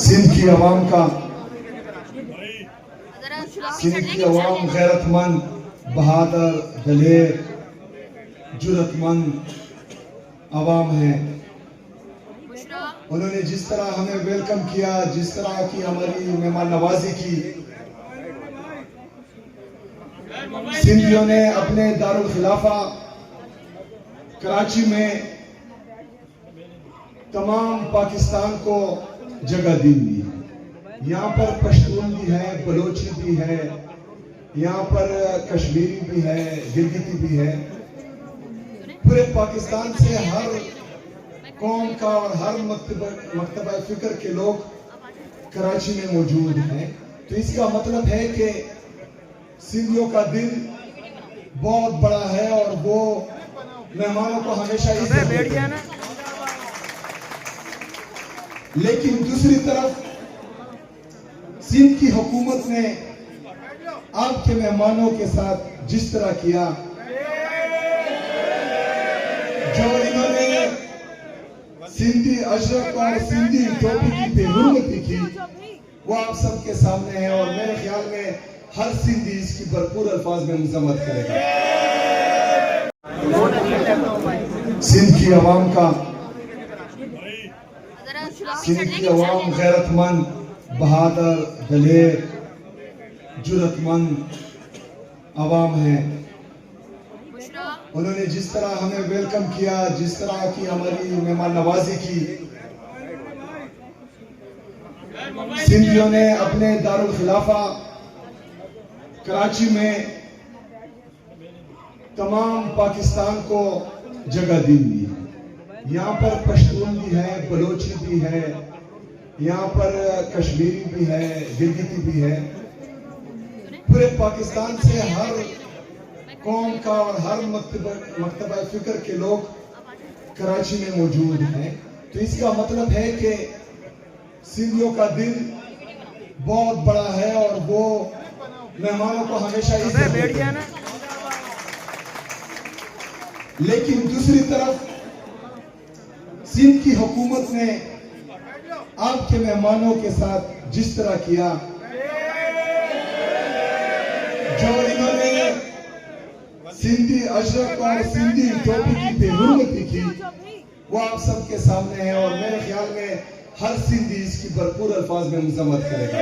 सिंध की आवाम का सिंध की आवाम गैरतमंद, बहादुर, दलेर, जुर्रतमंद आवाम है। उन्होंने जिस तरह हमें वेलकम किया, जिस तरह की हमारी मेहमान नवाजी की, सिंधियों ने अपने दारुल खिलाफा कराची में तमाम पाकिस्तान को जगह दी हुई है। यहाँ पर पश्तून भी है, बलोची भी है, यहाँ पर कश्मीरी भी है, गिलगिती भी है। पूरे पाकिस्तान से हर कौम का और हर मकतबा फिक्र के लोग कराची में मौजूद हैं। तो इसका मतलब है कि सिंधियों का दिल बहुत बड़ा है और वो मेहमानों को हमेशा इज्जत देते हैं। लेकिन दूसरी तरफ सिंध की हुकूमत ने आपके मेहमानों के साथ जिस तरह किया, जो इन्होंने सिंधी अशरफ और सिंधी टोपी की बेहुरमती की, वो आप सबके सामने है और मेरे ख्याल में हर सिंधी इसकी भरपूर अल्फाज में मजम्मत करेगा। सिंध की आवाम का सिंध की आवाम गैरतमंद, बहादुर, दलेर, जुर्रतमंद आवाम है। उन्होंने जिस तरह हमें वेलकम किया, जिस तरह की हमारी मेहमान नवाजी की, सिंधियों ने अपने दारुल खिलाफा कराची में तमाम पाकिस्तान को जगह दी हुई है। यहाँ पर पश्तून भी है, बलोची भी है, यहाँ पर कश्मीरी भी है, गिलगिती भी है। पूरे पाकिस्तान से हर कौम का और हर मकतबा फिक्र के लोग कराची में मौजूद हैं। तो इसका मतलब है कि सिंधियों का दिल बहुत बड़ा है और वो मेहमानों को हमेशा इज्जत देते हैं। लेकिन दूसरी तरफ सिंध की हुकूमत ने आपके मेहमानों के साथ जिस तरह किया, जो इन्होंने सिंधी अशरफ और सिंधी टोपी की बेहुरमती की, वो आप सबके सामने है और मेरे ख्याल में हर सिंधी इसकी भरपूर अल्फाज में मजम्मत करेगा।